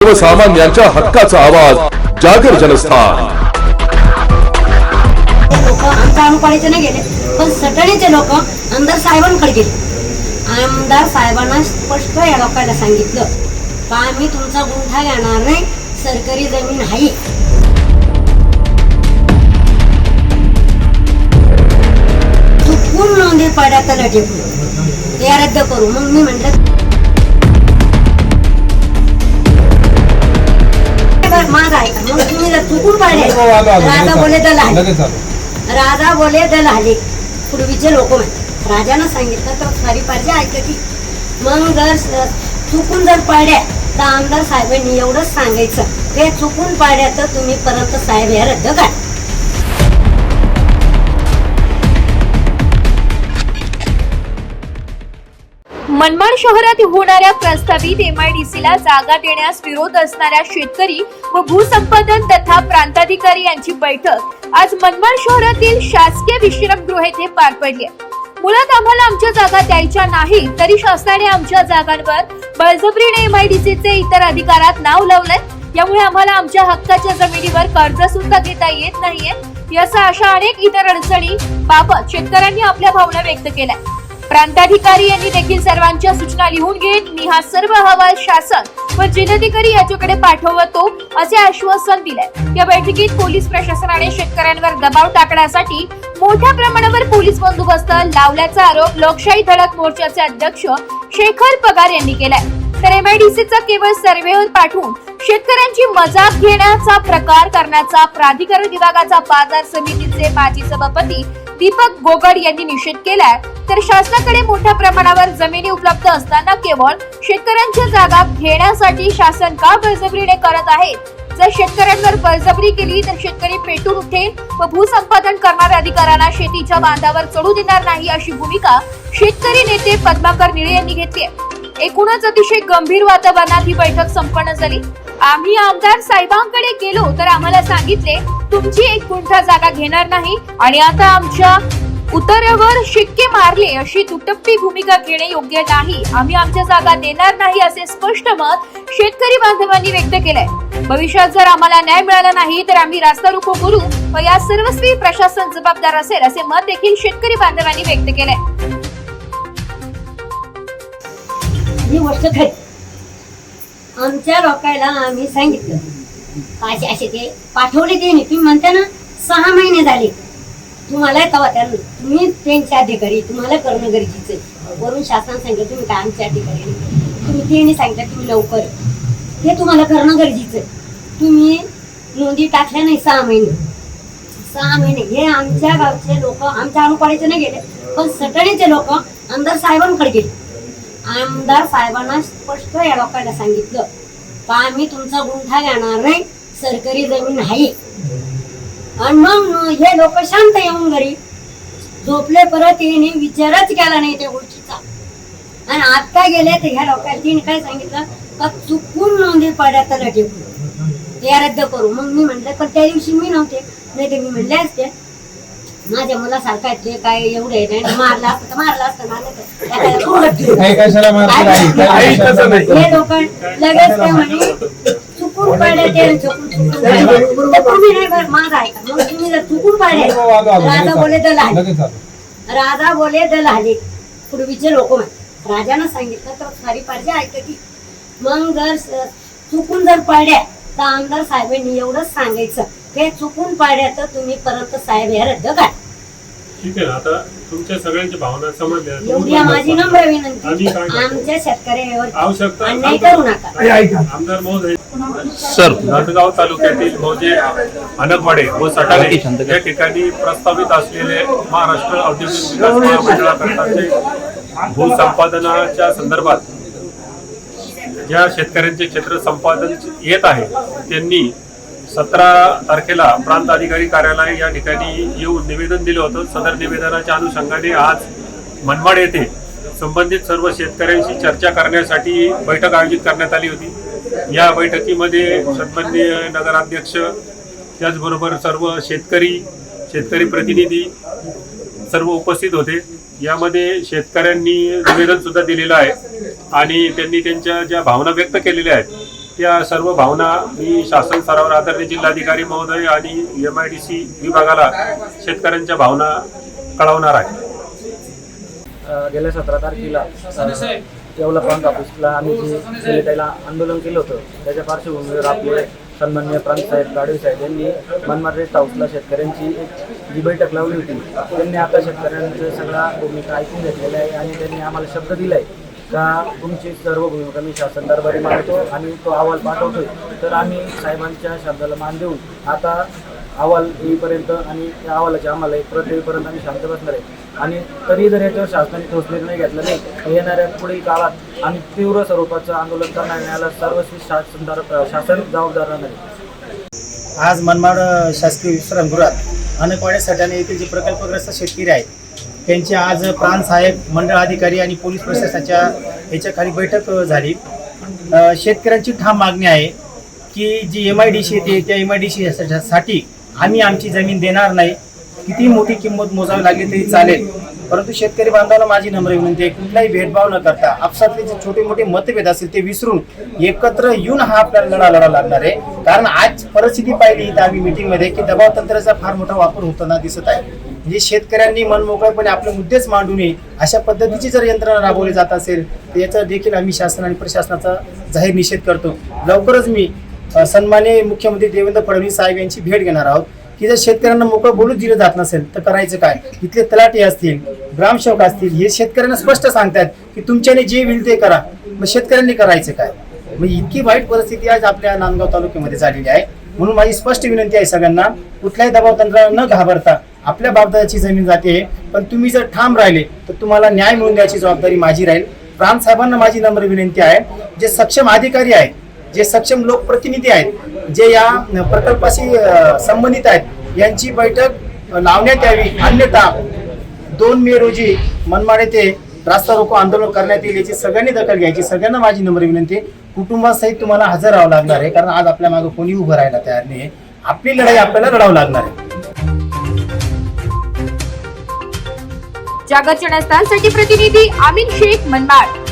सर्वसामान्यांच्या हक्काचा आवाज जागर जनस्थान। लोक आमच्या अनुपाडीचे नाही गेले, पण सटणीचे लोक आमदार साहेबांकडे गेले। आमदार साहेबांना स्पष्ट या लोकांना सांगितलं का आम्ही तुमचा गुंठा घेणार नाही, सरकारी जमीन आहे। चुकून नोंदी पाड्यात टेकून ते रद्द करू। मग मी म्हटलं माझा आहे का? मग तुम्ही जर चुकून पाडले, राजा बोले दल आले, राजा बोले दल आले। पूर्वीचे लोक म्हणतात राजानं सांगितलं तर सारी पाहिजे ऐकती। मग जर चुकून जर पाड्या तर आमदार साहेबांनी एवढंच सांगायचं ते चुकून पाड्या तर तुम्ही परत साहेब हे रद्द करा। मनमाड शहरात होणाऱ्या प्रस्तावित MIDC ला जागा देण्यास विरोध असणाऱ्या शेतकरी व भूसंपादन तथा प्रांताधिकारी यांची बैठक आज मनमाड शहरातील शासकीय विश्रामगृह येथे पार पडली। मुळात आम्हाला आमच्या जागा द्यायच्या नाही, तरी शासनाने आमच्या जागांवर बळजबरीने MIDC चे इतर अधिकारात नाव लावलंय। यामुळे आम्हाला आमच्या हक्काच्या जमिनीवर कर्ज सुद्धा घेता येत नाहीये। याचा अशा अनेक इतर अडचणी बाबत शेतकऱ्यांनी आपल्या भावना व्यक्त केल्या। प्रांताधिकारी यांनी देखील सर्वांच्या सूचना लिहून घेत मी हा सर्व अहवाल शासन व जिल्हाधिकारी याच्याकडे पाठवतो असे आश्वासन दिले। या बैठकीत पोलीस प्रशासनाने शेतकऱ्यांवर दबाव टाकण्यासाठी मोठ्या प्रमाणावर पोलीस बंदोबस्त लावल्याचा आरोप लोकशाही धडक मोर्चाचे अध्यक्ष शेखर पगार यांनी केलाय। तर MIDCचा केवळ सर्व्हेवर पाठवून शेतकऱ्यांची मजाक घेण्याचा प्रकार करण्याचा प्राधिकरण विभागाचा बाजार समितीचे माजी सभापती दीपक गोगड यांनी निषेध केलाय। तर शासनाकडे मोठ्या प्रमाणावर जमिनी उपलब्ध असताना केवळ शेतकऱ्यांच्या जागा घेण्यासाठी शासन का बळजबरीने करत आहे? जर शेतकऱ्यांवर बळजबरी केली तर शेतकरी पेटून उठेल व भूसंपादन करणाऱ्या अधिकाऱ्यांना शेतीच्या बांधावर चढू देणार नाही अशी भूमिका शेतकरी नेते पद्माकर निळे यांनी घेतली आहे। एकूणच अतिशय गंभीर वातावरणात ही बैठक संपन्न झाली। आम्ही आमदार साहेबांकडे गेलो तर आम्हाला सांगितले तुमची एक गुंठा जागा घेणार नाही आणि आता आमच्या उत्तरावर शिक्के मारले अशी दुटप्पी भूमिका घेणे योग्य नाही। आम्ही आमच्या जागा देणार नाही असे स्पष्ट मत शेतकरी बांधवांनी व्यक्त केलंय। भविष्यात जर आम्हाला न्याय मिळाला नाही तर आम्ही रास्ता रोको करू व या सर्वस्वी प्रशासन जबाबदार असेल असे मत देखील शेतकरी बांधवांनी व्यक्त केलंय। ही गोष्ट खरी। आमच्या लोकांना आम्ही सांगितलं असे ते पाठवले ते नाही। तुम्ही म्हणता ना 6 महिने झाले तुम्हाला तेव्हा त्यांना तुम्ही त्यांचे अधिकारी तुम्हाला करणं गरजेचं आहे। वरून शासनाने सांगितलं तुम्ही काय आमचे अधिकारी तुम्ही ते नाही सांगितलं तुम्ही लवकर हे तुम्हाला करणं गरजेचं आहे। तुम्ही नोंदी टाकल्या नाही 6 महिने हे आमच्या गावचे लोक आमच्या अनुपाडीचे नाही गेले, पण सटणीचे लोक आमदार साहेबांकडे गेले। आमदार साहेबांना स्पष्ट या लोकांना सांगितलं का आम्ही तुमचा गुंठा घेणार नाही, सरकारी जमीन आहे। आणि मग हे लोक शांत येऊन घरी झोपले, परत येणे विचारच केला नाही त्या गोष्टीचा। आणि आता गेले तर ह्या लोकांनी तिने काय सांगितलं का चुकून नोंदी पाड्यात टेकून ते रद्द करू। मग मी म्हटलं पण त्या दिवशी मी नव्हते, नाही ते मी म्हणले असते माझ्या मुलासारखा ते काय एवढे नाही मारला असतं हे लोक लगेच काय म्हणे चुकून पाड्या ते तुम्ही नाही माझा आहे का? मग तुम्ही जर चुकून पाड्या राजा बोले दल आले, राजा बोले दल आले। पूर्वीचे लोक म्हणतात राजानं सांगितलं तर सारी पाहिजे ऐकती। मग जर चुकून जर पाड्या तर आमदार साहेबांनी एवढंच सांगायचं ते चुकून पाड्या तर तुम्ही परत साहेब हे रद्द करा। ठीक आहे, आता तुमच्या सगळ्यांच्या भावना समजल्या। एवढी माझी नम्र विनंती आमच्या शेतकऱ्यावर आवश्यकता अन्याय करू नका। आमदार महोदय सर, नांदगाव तालुक्यातील मौजे अनकवाडे व सटाणे या ठिकाणी प्रस्तावित असलेले महाराष्ट्र औद्योगिक विकास महामंडळाकरताचे भूसंपादनाच्या संदर्भात ज्या शेतकऱ्यांचे क्षेत्र संपादन येत आहे त्यांनी 17 तारखेला प्रांत अधिकारी कार्यालय या ठिकाणी येऊन निवेदन दिलं होतं। सदर निवेदनाच्या अनुषंगाने आज मनमाड येथे संबंधित सर्व शेतकऱ्यांशी चर्चा करण्यासाठी बैठक आयोजित करण्यात आली होती। या बैठकीमध्ये सन्माननीय नगराध्यक्ष त्याचबरोबर सर्व शेतकरी प्रतिनिधी सर्व उपस्थित होते। यामध्ये शेतकऱ्यांनी निवेदन सुद्धा दिलेलं आहे आणि त्यांनी त्यांच्या ज्या भावना व्यक्त केलेल्या आहेत त्या सर्व भावना मी शासन स्तरावर आदरणीय जिल्हाधिकारी महोदय आणि MIDC विभागाला शेतकऱ्यांच्या भावना कळवणार आहे. गेल्या 17 तारखेला येवला प्रांत ऑफिसला आम्ही जे त्याला आंदोलन केलं होतं त्याच्या पार्श्वभूमीवर आपले सन्माननीय प्रांतसाहेब गाडवे साहेब यांनी मनमाड रेस्ट हाऊसला शेतकऱ्यांची एक जी बैठक लावली होती. त्यांनी आता शेतकऱ्यांचं सगळा भूमिका ऐकून घेतलेला आहे आणि त्यांनी आम्हाला शब्द दिला आहे का तुमची सर्व भूमिका मी शासन दरबारी मांडतो आणि तो अहवाल पाठवतोय. तर आम्ही साहेबांच्या शब्दाला मान देऊन आता अहवाल येईपर्यंत आणि त्या अहवालाची आम्हाला एक प्रत येईपर्यंत आम्ही शांत बसणार आहे. आणि तरी जर याच्यावर शासनाने ठोस निर्णय घेतला नाही तर येणाऱ्या पुढील काळात आम्ही तीव्र स्वरूपाचं आंदोलन करणार याला सर्वस्वी शासन जबाबदार राहणार आहे. आज मनमाड शासकीय विश्रामगृहात अनेकवाडे सटाणे येथील जे प्रकल्पग्रस्त शेतकरी आहेत त्यांची आज प्रांतसाहेब, मंडळ अधिकारी आणि पोलीस प्रशासनाच्या याच्याखाली बैठक झाली. शेतकऱ्यांची ठाम मागणी आहे की जी MIDC येते त्या MIDC साठी आम्ही आमची जमीन देणार नाही. किती मोठी किंमत मोजावी लागली तरी चालेल, परंतु शेतकरी बांधवांना माझी नम्र विनंती आहे कुठलाही भेदभाव न करता आपसातले जे छोटे मोठे मतभेद असतील ते विसरून एकत्र येऊन हा आपल्याला लढा लागणार आहे. कारण आज परिस्थिती पाहिली इथं आम्ही मीटिंगमध्ये की दबाव तंत्राचा फार मोठा वापर होताना दिसत आहे. म्हणजे शेतकऱ्यांनी मनमोकळेपणे आपले मुद्देच मांडू नये अशा पद्धतीची जर यंत्रणा राबवली जात असेल तर याचा देखील आम्ही शासन आणि प्रशासनाचा जाहीर निषेध करतो. लवकरच मी सन्माननीय मुख्यमंत्री देवेंद्र फडणवीस साहेब यांची भेट घेणार आहोत की जर शेतकऱ्यांना मोकळं बोलूच दिलं जात नसेल तर करायचं काय. इथले तलाठी असतील, ग्रामसेवक असतील हे शेतकऱ्यांना स्पष्ट सांगतात की तुमच्याने जे होईल ते करा. मग शेतकऱ्यांनी करायचं काय. मग इतकी वाईट परिस्थिती आज आपल्या नांदगाव तालुक्यामध्ये झालेली आहे. म्हणून माझी स्पष्ट विनंती आहे सगळ्यांना कुठल्याही दबाव तंत्राला न घाबरता आपल्या बाबदाची जमीन जाते पण तुम्ही जर ठाम राहिले तर तुम्हाला न्याय मिळवून द्यायची जबाबदारी माझी राहील. प्रांत साहेबांना माझी नम्र विनंती आहे जे सक्षम अधिकारी आहेत, जे सक्षम लोकप्रतिनिधी आहेत, जे या प्रकल्पाशी संबंधित आहेत यांची बैठक लावण्यात यावी. अन्यथा 2 मे रोजी मनमाड येथे रास्ता रोको आंदोलन करण्यात येईल याची सगळ्यांनी दखल घ्यायची. सगळ्यांना माझी नम्र विनंती आहे. कुटुंबासहित तुम्हाला हजर राहावं लागणार आहे कारण आज आपल्या मागे कोणी उभं राहायला तयार नाही. आपली लढाई आपल्याला लढावं लागणार आहे. जागर जनस्थानसाठी प्रतिनिधी आमिन शेख, मनमाड.